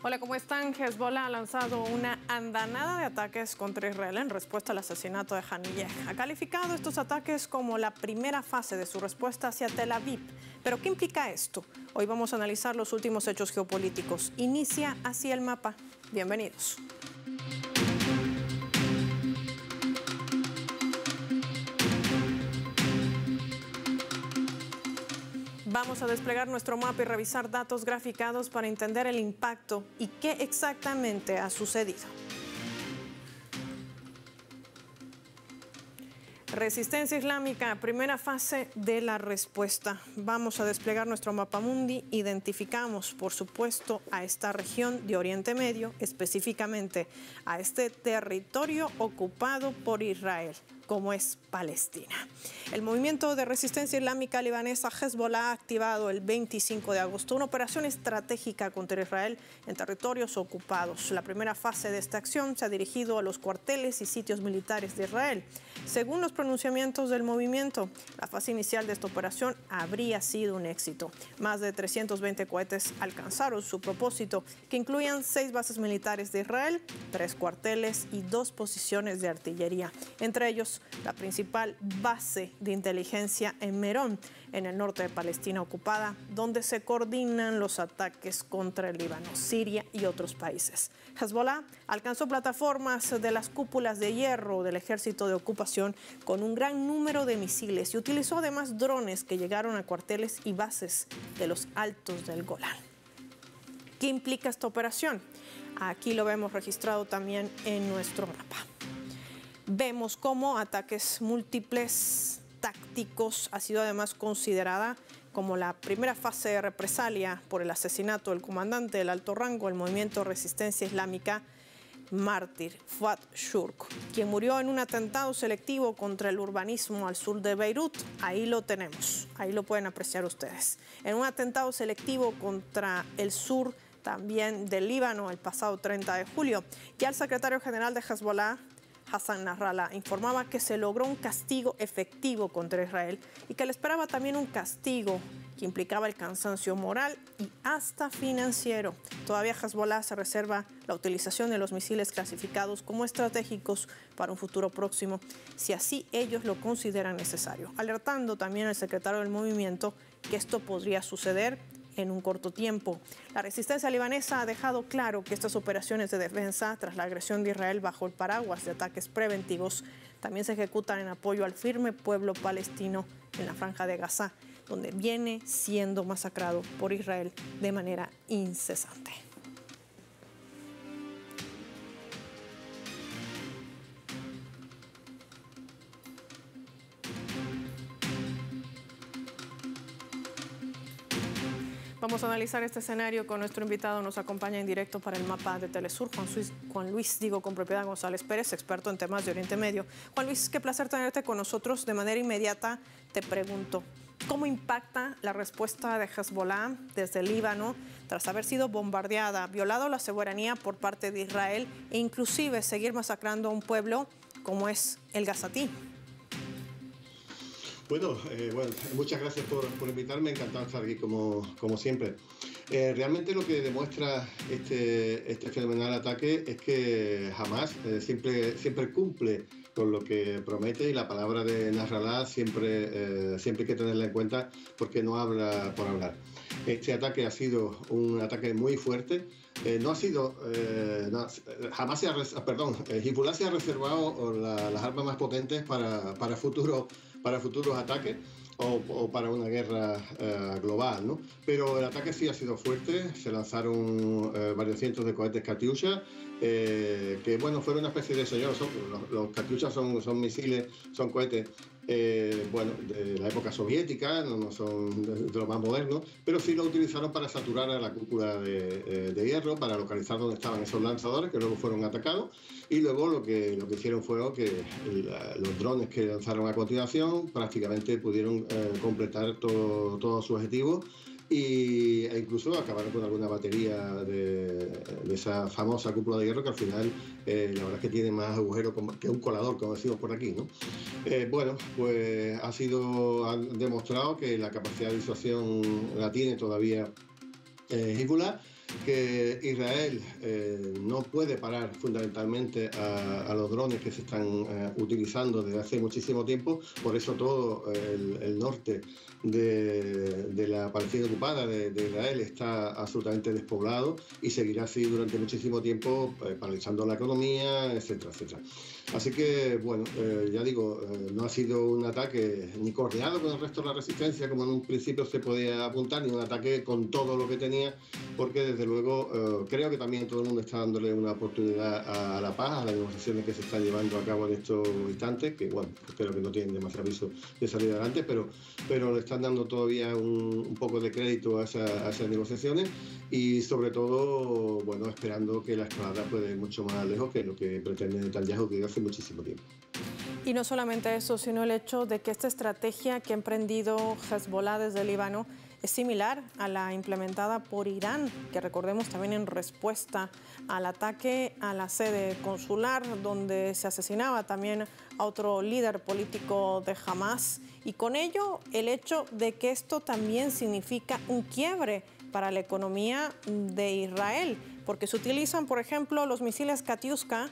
Hola, ¿cómo están? Hezbollah ha lanzado una andanada de ataques contra Israel en respuesta al asesinato de Haniyeh. Ha calificado estos ataques como la primera fase de su respuesta hacia Tel Aviv. ¿Pero qué implica esto? Hoy vamos a analizar los últimos hechos geopolíticos. Inicia así el mapa. Bienvenidos. Vamos a desplegar nuestro mapa y revisar datos graficados para entender el impacto y qué exactamente ha sucedido. Resistencia islámica, primera fase de la respuesta. Vamos a desplegar nuestro mapa mundi. Identificamos, por supuesto, a esta región de Oriente Medio, específicamente a este territorio ocupado por Israel, como es Palestina. El movimiento de resistencia islámica libanesa Hezbollah ha activado el 25 de agosto una operación estratégica contra Israel en territorios ocupados. La primera fase de esta acción se ha dirigido a los cuarteles y sitios militares de Israel. Según los pronunciamientos del movimiento, la fase inicial de esta operación habría sido un éxito. Más de 320 cohetes alcanzaron su propósito, que incluían 6 bases militares de Israel, 3 cuarteles y 2 posiciones de artillería. Entre ellos, la principal base de inteligencia en Merón, en el norte de Palestina ocupada, donde se coordinan los ataques contra el Líbano, Siria y otros países. Hezbollah alcanzó plataformas de las cúpulas de hierro del ejército de ocupación con un gran número de misiles y utilizó además drones que llegaron a cuarteles y bases de los altos del Golán. ¿Qué implica esta operación? Aquí lo vemos registrado también en nuestro mapa. Vemos cómo ataques múltiples tácticos ha sido además considerada como la primera fase de represalia por el asesinato del comandante del alto rango del movimiento de resistencia islámica mártir, Fuad Shurq, quien murió en un atentado selectivo contra el urbanismo al sur de Beirut. Ahí lo tenemos, ahí lo pueden apreciar ustedes. En un atentado selectivo contra el sur también del Líbano el pasado 30 de julio. Ya el secretario general de Hezbollah, Hassan Nasrallah, informaba que se logró un castigo efectivo contra Israel y que le esperaba también un castigo que implicaba el cansancio moral y hasta financiero. Todavía Hezbollah se reserva la utilización de los misiles clasificados como estratégicos para un futuro próximo, si así ellos lo consideran necesario, alertando también al secretario del movimiento que esto podría suceder en un corto tiempo. La resistencia libanesa ha dejado claro que estas operaciones de defensa tras la agresión de Israel bajo el paraguas de ataques preventivos también se ejecutan en apoyo al firme pueblo palestino en la Franja de Gaza, donde viene siendo masacrado por Israel de manera incesante. Vamos a analizar este escenario con nuestro invitado. Nos acompaña en directo para el mapa de Telesur, Juan Luis, con propiedad González Pérez, experto en temas de Oriente Medio. Juan Luis, qué placer tenerte con nosotros. De manera inmediata te pregunto, ¿cómo impacta la respuesta de Hezbollah desde el Líbano tras haber sido bombardeada, violado la soberanía por parte de Israel e inclusive seguir masacrando a un pueblo como es el gazatí? Bueno, muchas gracias por invitarme, encantado de estar aquí como siempre. Realmente lo que demuestra este fenomenal ataque es que Hamas siempre cumple con lo que promete, y la palabra de Nasrallah siempre hay que tenerla en cuenta porque no habla por hablar. Este ataque ha sido un ataque muy fuerte. Hezbollah se ha reservado las armas más potentes para futuros ataques o para una guerra global, ¿no? Pero el ataque sí ha sido fuerte. Se lanzaron varios cientos de cohetes Katyusha, que bueno, fueron una especie de señor. Los Katyusha son misiles, son cohetes de la época soviética, no son de lo más modernos, pero sí lo utilizaron para saturar a la cúpula de hierro, para localizar dónde estaban esos lanzadores, que luego fueron atacados. Y luego lo que hicieron fue que los drones que lanzaron a continuación prácticamente pudieron completar todo su objetivo, e incluso acabaron con alguna batería de esa famosa cúpula de hierro, que al final la verdad es que tiene más agujeros que un colador, como decimos por aquí, ¿no? Pues han demostrado que la capacidad de disuasión la tiene todavía Hezbollah, que Israel no puede parar fundamentalmente a los drones que se están utilizando desde hace muchísimo tiempo. Por eso todo el norte de la Palestina ocupada, de Israel, está absolutamente despoblado y seguirá así durante muchísimo tiempo, paralizando la economía, etcétera, etcétera. Así que, bueno, ya digo, no ha sido un ataque ni coordinado con el resto de la resistencia, como en un principio se podía apuntar, ni un ataque con todo lo que tenía, porque desde luego creo que también todo el mundo está dándole una oportunidad a la paz, a las negociaciones que se están llevando a cabo en estos instantes, que bueno, espero que no tienen demasiado aviso de salir adelante, pero le están dando todavía un poco de crédito a esas negociaciones y sobre todo, bueno, esperando que la escalada pueda ir mucho más lejos que lo que pretende Netanyahu, que hace muchísimo tiempo. Y no solamente eso, sino el hecho de que esta estrategia que ha emprendido Hezbollah desde el Líbano es similar a la implementada por Irán, que recordemos también en respuesta al ataque a la sede consular, donde se asesinaba también a otro líder político de Hamas. Y con ello, el hecho de que esto también significa un quiebre para la economía de Israel, porque se utilizan, por ejemplo, los misiles Katyusha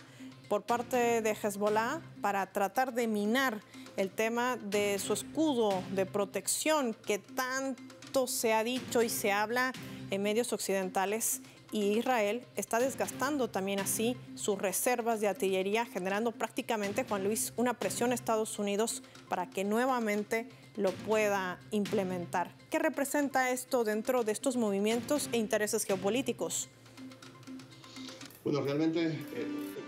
por parte de Hezbollah para tratar de minar el tema de su escudo de protección que tanto se ha dicho y se habla en medios occidentales, y Israel está desgastando también así sus reservas de artillería, generando prácticamente, Juan Luis, una presión a Estados Unidos para que nuevamente lo pueda implementar. ¿Qué representa esto dentro de estos movimientos e intereses geopolíticos? Bueno, realmente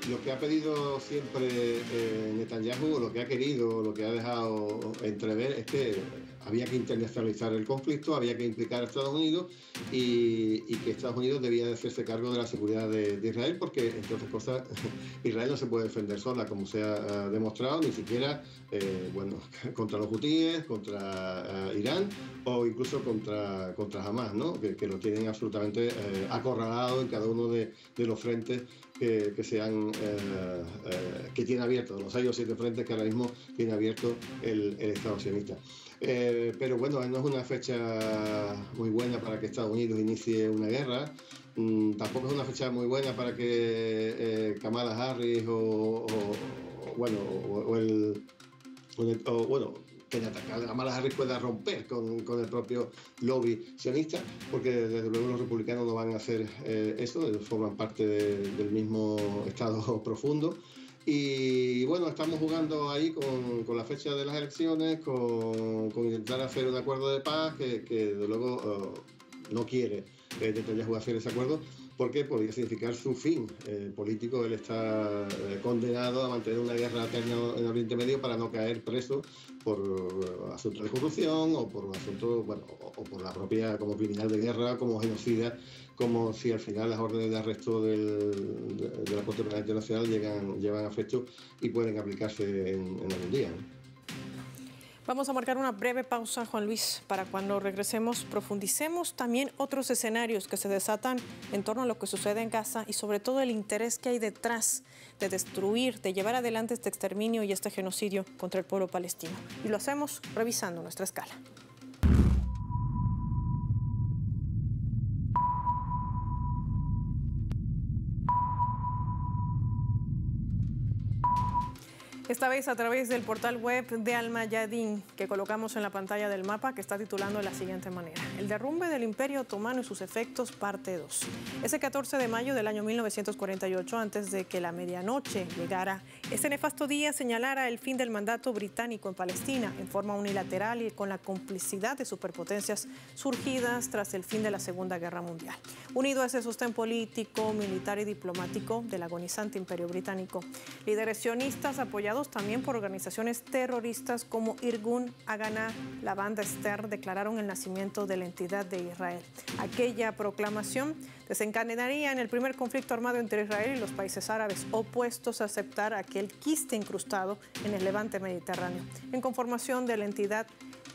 lo que ha pedido siempre Netanyahu, lo que ha querido, lo que ha dejado entrever es que había que internacionalizar el conflicto, había que implicar a Estados Unidos y que Estados Unidos debía de hacerse cargo de la seguridad de Israel, porque, entre otras cosas, Israel no se puede defender sola, como se ha demostrado, ni siquiera bueno, contra los hutíes, contra Irán o incluso contra Hamas, ¿no? que lo tienen absolutamente acorralado en cada uno de los frentes que tiene abierto, los 6 o 7 frentes que ahora mismo tiene abierto el Estado sionista. Pero bueno, no es una fecha muy buena para que Estados Unidos inicie una guerra. Tampoco es una fecha muy buena para que Kamala Harris que Kamala Harris pueda romper con el propio lobby sionista, porque desde luego los republicanos no van a hacer eso, ellos forman parte del mismo Estado profundo. Y bueno, estamos jugando ahí con la fecha de las elecciones, con intentar hacer un acuerdo de paz que desde luego no quiere Netanyahu hacer ese acuerdo, porque podría significar su fin político. Él está condenado a mantener una guerra eterna en Oriente Medio para no caer preso por asuntos de corrupción o por asuntos, bueno, o por la propia, como criminal de guerra, como genocida, como si al final las órdenes de arresto de la Corte Penal Internacional llevan a efecto y pueden aplicarse en algún día, ¿no? Vamos a marcar una breve pausa, Juan Luis, para cuando regresemos profundicemos también otros escenarios que se desatan en torno a lo que sucede en Gaza y sobre todo el interés que hay detrás de destruir, de llevar adelante este exterminio y este genocidio contra el pueblo palestino. Y lo hacemos revisando nuestra escala. Esta vez a través del portal web de Al Mayadin, que colocamos en la pantalla del mapa, que está titulando de la siguiente manera: El derrumbe del Imperio Otomano y sus efectos, parte 2. Ese 14 de mayo del año 1948, antes de que la medianoche llegara, ese nefasto día señalara el fin del mandato británico en Palestina, en forma unilateral y con la complicidad de superpotencias surgidas tras el fin de la Segunda Guerra Mundial. Unido a ese sostén político, militar y diplomático del agonizante Imperio Británico, líderes sionistas apoyados también por organizaciones terroristas como Irgun Haganah, la banda Esther, declararon el nacimiento de la entidad de Israel. Aquella proclamación desencadenaría en el primer conflicto armado entre Israel y los países árabes, opuestos a aceptar aquel quiste incrustado en el levante mediterráneo, en conformación de la entidad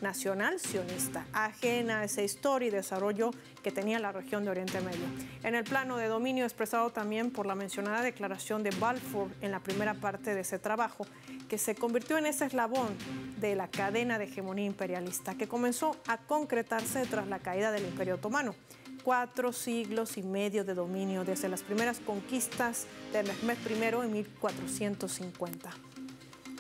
nacional sionista, ajena a esa historia y desarrollo que tenía la región de Oriente Medio. En el plano de dominio expresado también por la mencionada declaración de Balfour en la primera parte de ese trabajo, que se convirtió en ese eslabón de la cadena de hegemonía imperialista que comenzó a concretarse tras la caída del Imperio Otomano. 4 siglos y medio de dominio, desde las primeras conquistas de Mehmed I en 1450.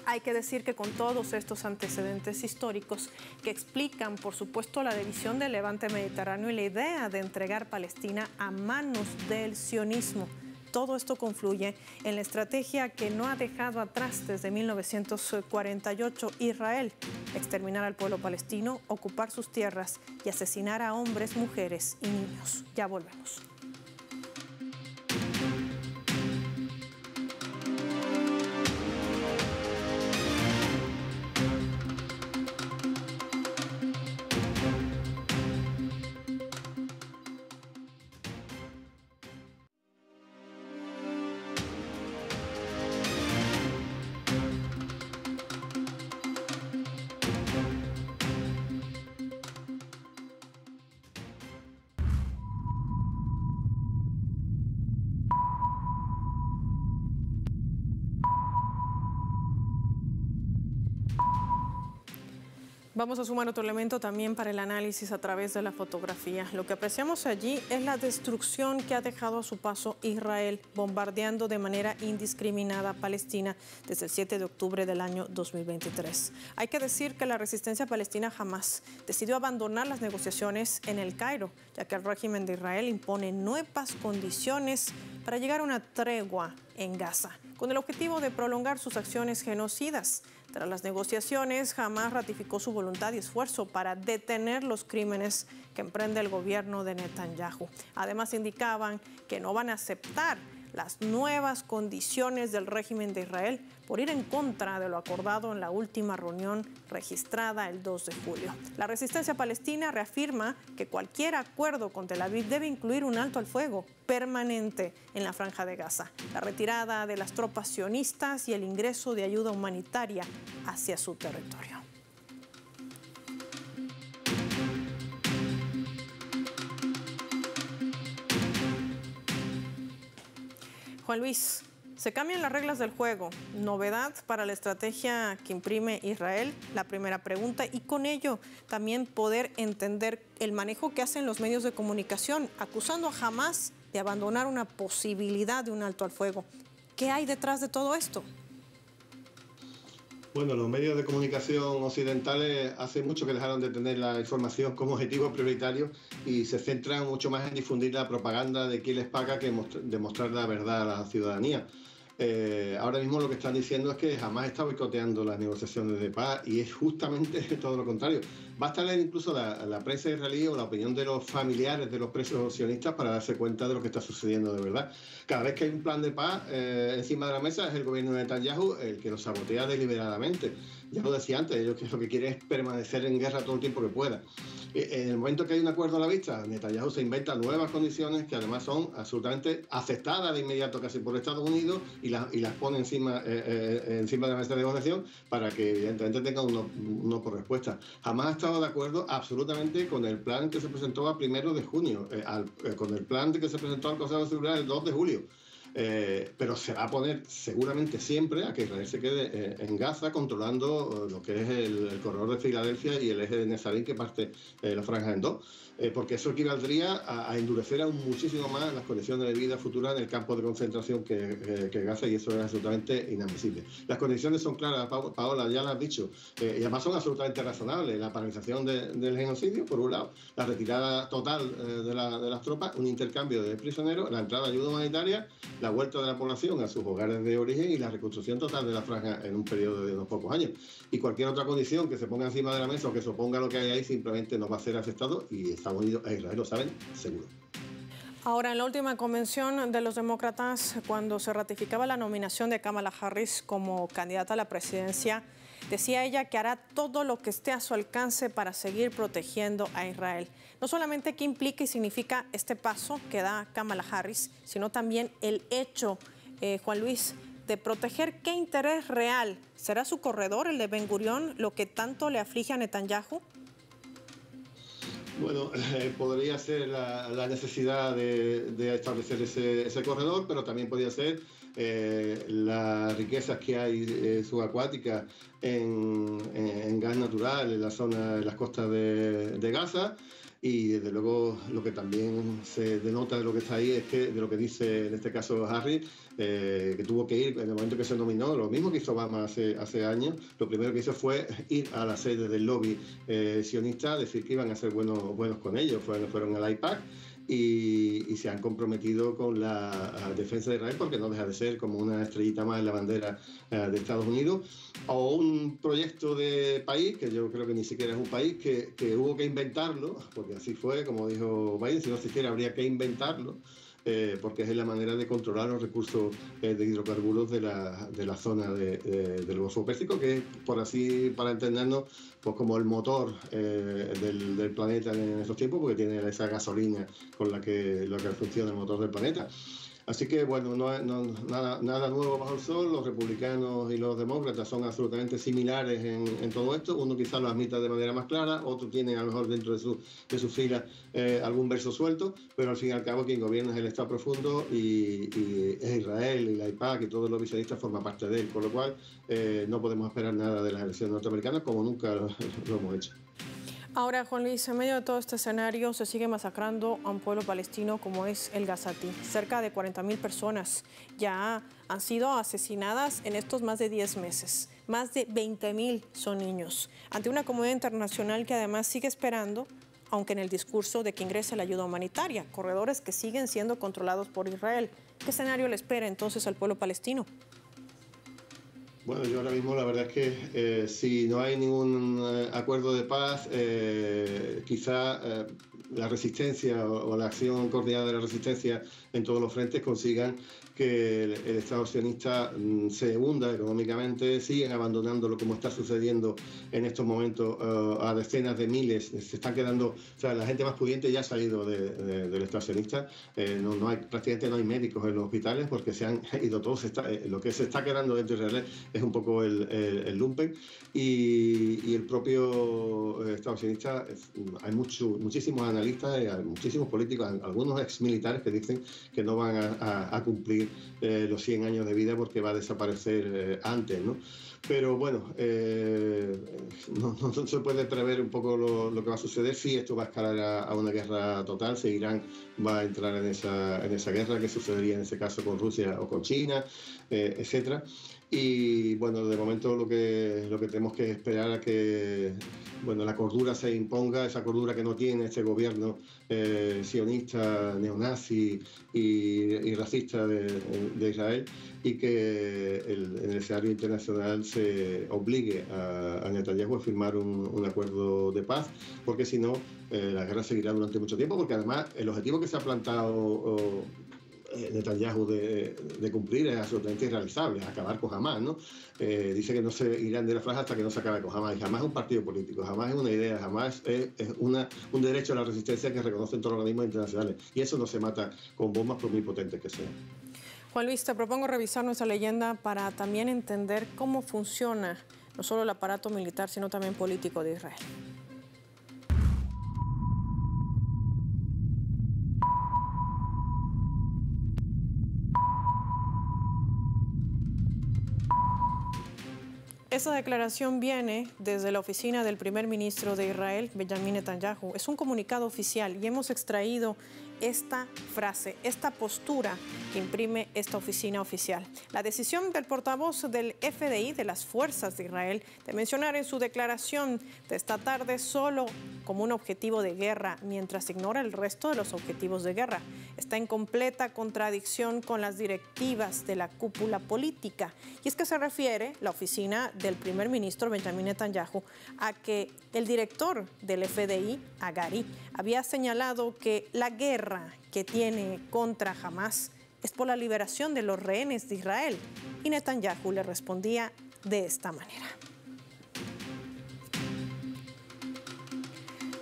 Hay que decir que con todos estos antecedentes históricos que explican, por supuesto, la división del levante mediterráneo y la idea de entregar Palestina a manos del sionismo, todo esto confluye en la estrategia que no ha dejado atrás desde 1948 Israel: exterminar al pueblo palestino, ocupar sus tierras y asesinar a hombres, mujeres y niños. Ya volvemos. Vamos a sumar otro elemento también para el análisis a través de la fotografía. Lo que apreciamos allí es la destrucción que ha dejado a su paso Israel, bombardeando de manera indiscriminada a Palestina desde el 7 de octubre del año 2023. Hay que decir que la resistencia palestina jamás decidió abandonar las negociaciones en el Cairo, ya que el régimen de Israel impone nuevas condiciones para llegar a una tregua en Gaza, con el objetivo de prolongar sus acciones genocidas. Tras las negociaciones, Hamás ratificó su voluntad y esfuerzo para detener los crímenes que emprende el gobierno de Netanyahu. Además, indicaban que no van a aceptar las nuevas condiciones del régimen de Israel por ir en contra de lo acordado en la última reunión registrada el 2 de julio. La resistencia palestina reafirma que cualquier acuerdo con Tel Aviv debe incluir un alto al fuego permanente en la Franja de Gaza, la retirada de las tropas sionistas y el ingreso de ayuda humanitaria hacia su territorio. Juan Luis, se cambian las reglas del juego. Novedad para la estrategia que imprime Israel, la primera pregunta, y con ello también poder entender el manejo que hacen los medios de comunicación, acusando a Hamás de abandonar una posibilidad de un alto al fuego. ¿Qué hay detrás de todo esto? Bueno, los medios de comunicación occidentales hace mucho que dejaron de tener la información como objetivo prioritario y se centran mucho más en difundir la propaganda de quién les paga que demostrar la verdad a la ciudadanía. Ahora mismo lo que están diciendo es que jamás está boicoteando las negociaciones de paz y es justamente todo lo contrario. Basta leer incluso la prensa israelí o la opinión de los familiares de los presos sionistas para darse cuenta de lo que está sucediendo de verdad. Cada vez que hay un plan de paz encima de la mesa es el gobierno de Netanyahu el que lo sabotea deliberadamente. Ya lo decía antes, ellos lo que quieren es permanecer en guerra todo el tiempo que pueda. En el momento que hay un acuerdo a la vista, Netanyahu se inventa nuevas condiciones que además son absolutamente aceptadas de inmediato casi por Estados Unidos y las pone encima de la mesa de negociación para que evidentemente tenga uno por respuesta. Jamás ha estado de acuerdo absolutamente con el plan que se presentó a 1 de junio, con el plan que se presentó al Consejo de Seguridad el 2 de julio. Pero se va a poner seguramente siempre a que Israel se quede en Gaza controlando lo que es el corredor de Filadelfia y el eje de Nezarín que parte la franja en dos, porque eso equivaldría a endurecer aún muchísimo más las condiciones de vida futura en el campo de concentración que Gaza, y eso es absolutamente inadmisible. Las condiciones son claras, Paola, ya lo has dicho, y además son absolutamente razonables. La paralización del genocidio, por un lado, la retirada total de las tropas, un intercambio de prisioneros, la entrada de ayuda humanitaria, la vuelta de la población a sus hogares de origen y la reconstrucción total de la franja en un periodo de unos pocos años. Y cualquier otra condición que se ponga encima de la mesa o que se oponga a lo que hay ahí simplemente no va a ser aceptado, y Estados Unidos e Israel lo saben seguro. Ahora, en la última convención de los demócratas, cuando se ratificaba la nominación de Kamala Harris como candidata a la presidencia, decía ella que hará todo lo que esté a su alcance para seguir protegiendo a Israel. No solamente qué implica y significa este paso que da Kamala Harris, sino también el hecho, Juan Luis, de proteger qué interés real. ¿Será su corredor, el de Ben Gurión, lo que tanto le aflige a Netanyahu? Bueno, podría ser la necesidad de establecer ese corredor, pero también podría ser las riquezas que hay subacuáticas en gas natural en la zona, en las costas de Gaza, Y desde luego lo que también se denota de lo que está ahí es que, de lo que dice en este caso Harry, que tuvo que ir en el momento que se nominó, lo mismo que hizo Obama hace años, lo primero que hizo fue ir a la sede del lobby sionista, decir que iban a ser buenos con ellos, fueron al AIPAC. Y se han comprometido con la defensa de Israel, porque no deja de ser como una estrellita más en la bandera de Estados Unidos, o un proyecto de país, que yo creo que ni siquiera es un país, que hubo que inventarlo, porque así fue, como dijo Biden, si no se hiciera habría que inventarlo, porque es la manera de controlar los recursos de hidrocarburos de la zona del Golfo Pérsico, que es, para entendernos, pues como el motor del planeta en estos tiempos, porque tiene esa gasolina con la que funciona el motor del planeta. Así que, bueno, nada nuevo bajo el sol. Los republicanos y los demócratas son absolutamente similares en todo esto. Uno quizás lo admita de manera más clara, otro tiene a lo mejor dentro de sus filas algún verso suelto, pero al fin y al cabo quien gobierna es el Estado profundo y es Israel, y la AIPAC y todos los visionistas forman parte de él, con lo cual no podemos esperar nada de las elecciones norteamericanas, como nunca lo hemos hecho. Ahora, Juan Luis, en medio de todo este escenario se sigue masacrando a un pueblo palestino como es el Gazatí. Cerca de 40.000 personas ya han sido asesinadas en estos más de 10 meses. Más de 20.000 son niños. Ante una comunidad internacional que además sigue esperando, aunque en el discurso de que ingrese la ayuda humanitaria, corredores que siguen siendo controlados por Israel. ¿Qué escenario le espera entonces al pueblo palestino? Bueno, yo ahora mismo la verdad es que si no hay ningún acuerdo de paz, quizá la resistencia o la acción coordinada de la resistencia en todos los frentes consigan que el Estado sionista se hunda económicamente, siguen abandonándolo como está sucediendo en estos momentos a decenas de miles, se están quedando, o sea, la gente más pudiente ya ha salido del Estado sionista, prácticamente no hay médicos en los hospitales porque se han ido todos, lo que se está quedando dentro de Israel es un poco el lumpen y el propio Estado sionista, hay muchísimos analistas, hay muchísimos políticos, algunos exmilitares que dicen que no van a cumplir los 100 años de vida porque va a desaparecer antes, ¿no? Pero bueno, no se puede prever un poco lo que va a suceder. Si esto va a escalar a una guerra total, si Irán va a entrar en esa guerra, que sucedería en ese caso con Rusia o con China, etcétera. Y bueno, de momento lo que tenemos que esperar a que la cordura se imponga, esa cordura que no tiene este gobierno sionista, neonazi y racista de Israel, y que en el escenario internacional se obligue a Netanyahu a firmar un acuerdo de paz, porque si no, la guerra seguirá durante mucho tiempo, porque además el objetivo que se ha plantado Netanyahu de cumplir es absolutamente irrealizable, es acabar con Hamás, ¿no? Dice que no se irán de la franja hasta que no se acabe con Hamás, y Hamás es un partido político, Hamás es una idea, Hamás es un derecho a la resistencia que reconocen todos los organismos internacionales, y eso no se mata con bombas por muy potentes que sean. Juan Luis, te propongo revisar nuestra leyenda para también entender cómo funciona no solo el aparato militar, sino también político de Israel. Esta declaración viene desde la oficina del primer ministro de Israel, Benjamin Netanyahu. Es un comunicado oficial y hemos extraído esta frase, esta postura que imprime esta oficina oficial. La decisión del portavoz del FDI, de las Fuerzas de Israel, de mencionar en su declaración de esta tarde solo como un objetivo de guerra, mientras ignora el resto de los objetivos de guerra, está en completa contradicción con las directivas de la cúpula política. Y es que se refiere la oficina del primer ministro Benjamin Netanyahu a que el director del FDI, Hagari, había señalado que la guerra que tiene contra Hamás es por la liberación de los rehenes de Israel. Y Netanyahu le respondía de esta manera.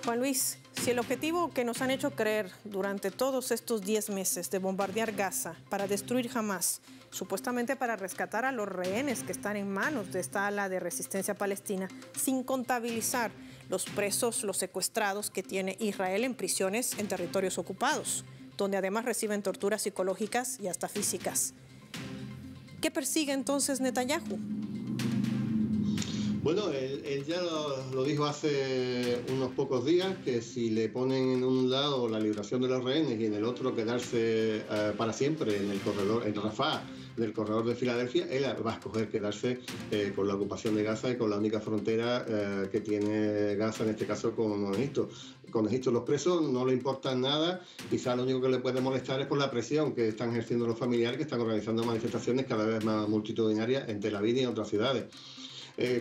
Juan Luis, si el objetivo que nos han hecho creer durante todos estos 10 meses de bombardear Gaza para destruir Hamás, supuestamente para rescatar a los rehenes que están en manos de esta ala de resistencia palestina, sin contabilizar los presos, los secuestrados que tiene Israel en prisiones en territorios ocupados, donde además reciben torturas psicológicas y hasta físicas. ¿Qué persigue entonces Netanyahu? Bueno, él ya lo dijo hace unos pocos días, que si le ponen en un lado la liberación de los rehenes y en el otro quedarse para siempre en el corredor, en Rafah, del corredor de Filadelfia, él va a escoger quedarse con la ocupación de Gaza y con la única frontera que tiene Gaza, en este caso con Egipto. Con Egipto los presos no le importan nada, quizá lo único que le puede molestar es por la presión que están ejerciendo los familiares, que están organizando manifestaciones cada vez más multitudinarias en Tel Aviv y en otras ciudades.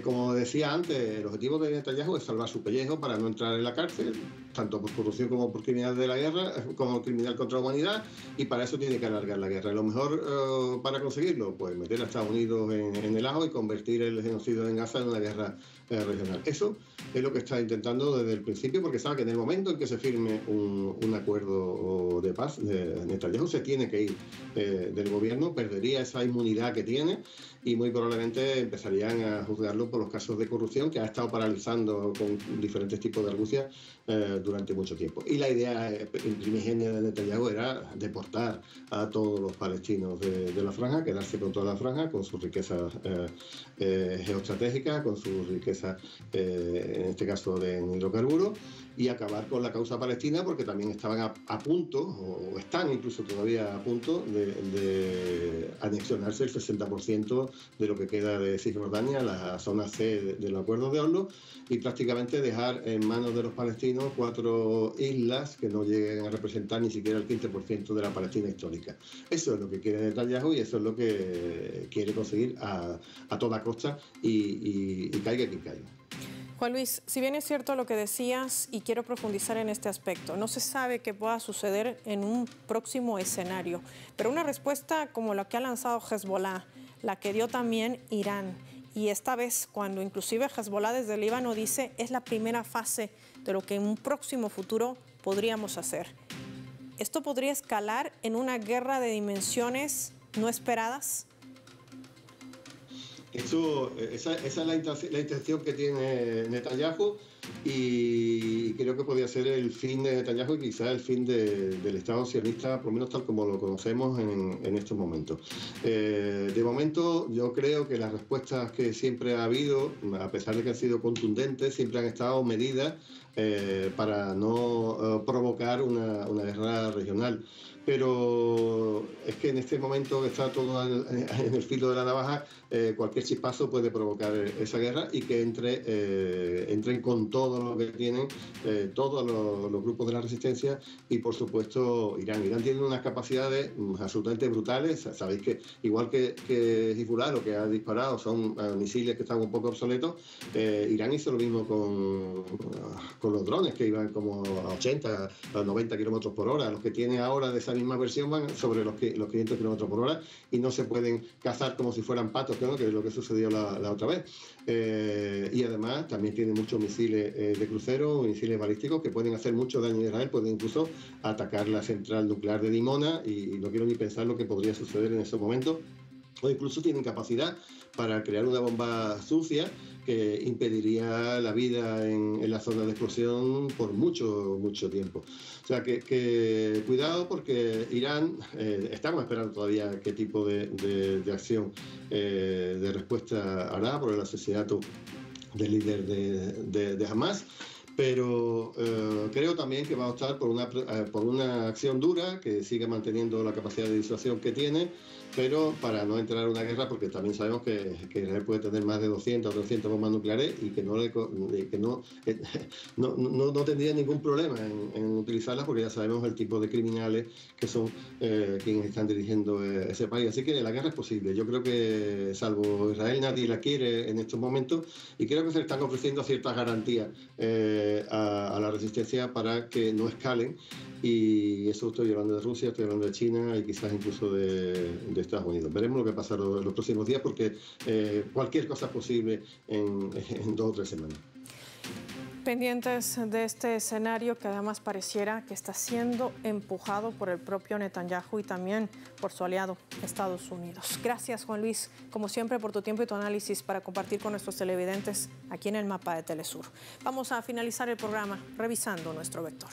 Como decía antes, el objetivo de Netanyahu es salvar su pellejo para no entrar en la cárcel, tanto por corrupción como por criminal de la guerra, como criminal contra la humanidad, y para eso tiene que alargar la guerra. Y lo mejor para conseguirlo, pues meter a Estados Unidos en el ajo y convertir el genocidio en Gaza en una guerra regional. Eso es lo que está intentando desde el principio, porque sabe que en el momento en que se firme un acuerdo de paz, Netanyahu se tiene que ir del gobierno, perdería esa inmunidad que tiene y muy probablemente empezarían a juzgarlo por los casos de corrupción que ha estado paralizando con diferentes tipos de argucias durante mucho tiempo. Y la idea primigenia de Netanyahu era deportar a todos los palestinos de la franja, quedarse con toda la franja, con sus riquezas geoestratégicas, con sus riquezas, en este caso de hidrocarburos, y acabar con la causa palestina, porque también estaban a punto, o están incluso todavía a punto, de anexionarse el 60% de lo que queda de Cisjordania, la zona C del acuerdo de Oslo, y prácticamente dejar en manos de los palestinos 4 islas que no lleguen a representar ni siquiera el 15% de la Palestina histórica. Eso es lo que quiere Netanyahu y eso es lo que quiere conseguir a toda costa y caiga quien caiga. Juan Luis, si bien es cierto lo que decías y quiero profundizar en este aspecto, no se sabe qué pueda suceder en un próximo escenario, pero una respuesta como la que ha lanzado Hezbollah, la que dio también Irán, y esta vez cuando inclusive Hezbollah desde el Líbano dice es la primera fase de lo que en un próximo futuro podríamos hacer. ¿Esto podría escalar en una guerra de dimensiones no esperadas? Esa es la intención que tiene Netanyahu y creo que podría ser el fin de Netanyahu y quizás el fin del Estado sionista, por lo menos tal como lo conocemos en estos momentos. De momento yo creo que las respuestas que siempre ha habido, a pesar de que han sido contundentes, siempre han estado medidas para no provocar una guerra regional. Pero es que en este momento que está todo en el filo de la navaja, cualquier chispazo puede provocar esa guerra y que entren con todo lo que tienen todos los grupos de la resistencia y por supuesto Irán. Irán tiene unas capacidades absolutamente brutales. Sabéis que igual que Hezbollah, lo que ha disparado son misiles que están un poco obsoletos. Irán hizo lo mismo con los drones que iban como a 80, a 90 kilómetros por hora. Los que tiene ahora de esa misma versión van sobre los 500 kilómetros por hora y no se pueden cazar como si fueran patos, ¿no? Que es lo que sucedió la otra vez. Y además también tiene muchos misiles de crucero, misiles balísticos que pueden hacer mucho daño a Israel, pueden incluso atacar la central nuclear de Dimona y no quiero ni pensar lo que podría suceder en ese momento. O incluso tienen capacidad para crear una bomba sucia que impediría la vida en la zona de explosión por mucho tiempo. O sea que cuidado porque Irán, estamos esperando todavía qué tipo de acción de respuesta hará por el asesinato del líder de Hamas. Pero creo también que va a optar por una acción dura que siga manteniendo la capacidad de disuasión que tiene, pero para no entrar en una guerra, porque también sabemos que Israel puede tener más de 200 o 300 bombas nucleares y que no tendría ningún problema en utilizarlas, porque ya sabemos el tipo de criminales que son quienes están dirigiendo ese país. Así que la guerra es posible. Yo creo que, salvo Israel, nadie la quiere en estos momentos y creo que se le están ofreciendo ciertas garantías a la resistencia para que no escalen. Y eso estoy hablando de Rusia, estoy hablando de China y quizás incluso de Estados Unidos. Veremos lo que pasa los próximos días porque cualquier cosa es posible en 2 o 3 semanas. Pendientes de este escenario que además pareciera que está siendo empujado por el propio Netanyahu y también por su aliado Estados Unidos. Gracias, Juan Luis, como siempre, por tu tiempo y tu análisis para compartir con nuestros televidentes aquí en el Mapa de Telesur. Vamos a finalizar el programa revisando nuestro vector.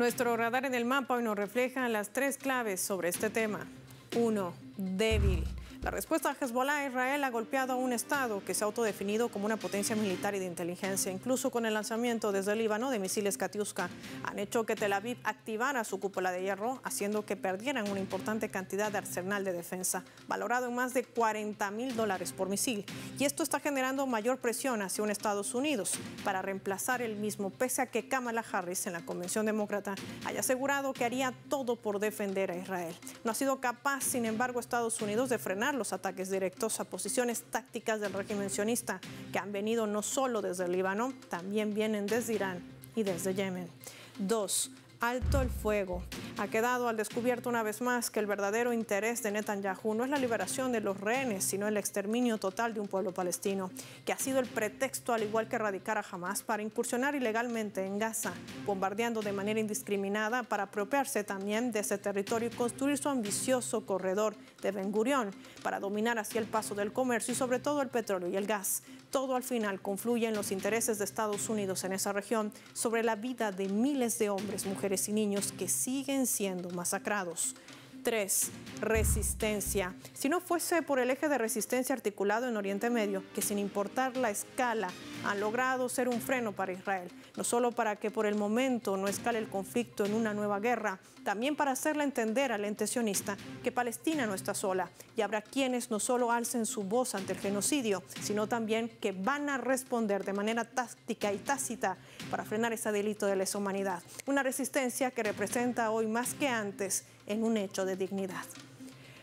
Nuestro radar en el mapa hoy nos refleja las 3 claves sobre este tema. 1. Débil. La respuesta a Hezbollah a Israel ha golpeado a un Estado que se ha autodefinido como una potencia militar y de inteligencia. Incluso con el lanzamiento desde el Líbano de misiles Katyusha, han hecho que Tel Aviv activara su cúpula de hierro, haciendo que perdieran una importante cantidad de arsenal de defensa, valorado en más de $40.000 por misil. Y esto está generando mayor presión hacia un Estados Unidos para reemplazar el mismo, pese a que Kamala Harris, en la Convención Demócrata, haya asegurado que haría todo por defender a Israel. No ha sido capaz, sin embargo, Estados Unidos de frenar los ataques directos a posiciones tácticas del régimen sionista, que han venido no solo desde el Líbano, también vienen desde Irán y desde Yemen. 2. Alto el fuego. Ha quedado al descubierto una vez más que el verdadero interés de Netanyahu no es la liberación de los rehenes, sino el exterminio total de un pueblo palestino, que ha sido el pretexto, al igual que erradicar a Hamas, para incursionar ilegalmente en Gaza, bombardeando de manera indiscriminada para apropiarse también de ese territorio y construir su ambicioso corredor de Ben Gurión, para dominar así el paso del comercio y sobre todo el petróleo y el gas. Todo al final confluye en los intereses de Estados Unidos en esa región sobre la vida de miles de hombres, mujeres y niños que siguen siendo masacrados. 3. Resistencia. Si no fuese por el eje de resistencia articulado en Oriente Medio, que sin importar la escala han logrado ser un freno para Israel, no solo para que por el momento no escale el conflicto en una nueva guerra, también para hacerle entender al ente sionista que Palestina no está sola y habrá quienes no solo alcen su voz ante el genocidio, sino también que van a responder de manera táctica y tácita para frenar ese delito de lesa humanidad. Una resistencia que representa hoy más que antes en un hecho de dignidad.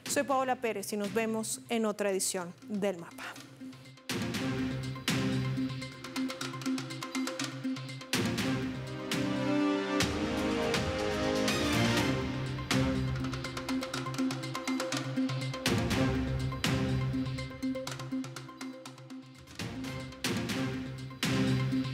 Soy Paola Pérez y nos vemos en otra edición del Mapa.